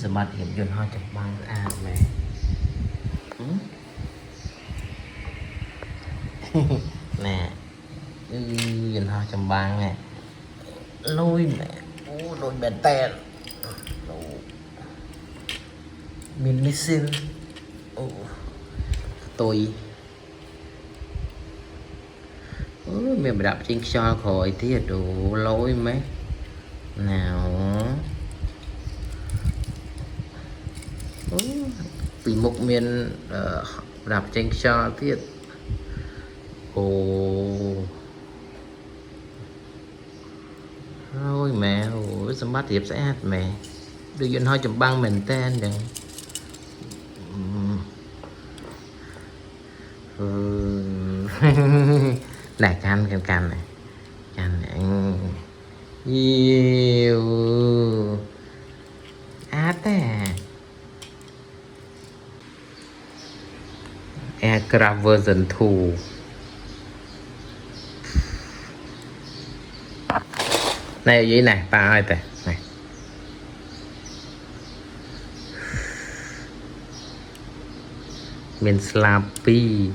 สมัติเห็นยนต์ห้อยจับบางอ่านไหมnè nhìn hoa chầm bang nè lôi mẹ đôi bèn tè mình đi xin tôi mình đạp trên cho khỏi thì đủ lối mấy nào vì một miền đạp trên cho thiết ồ thôi mẹ ôi sao mắt hiệp sẽ hát mẹ đưa dân hơi chùm băng mình tên đừng này can này can này nhiều át à aircraft version 2 này vậy nè ba ơi tè này mình slappy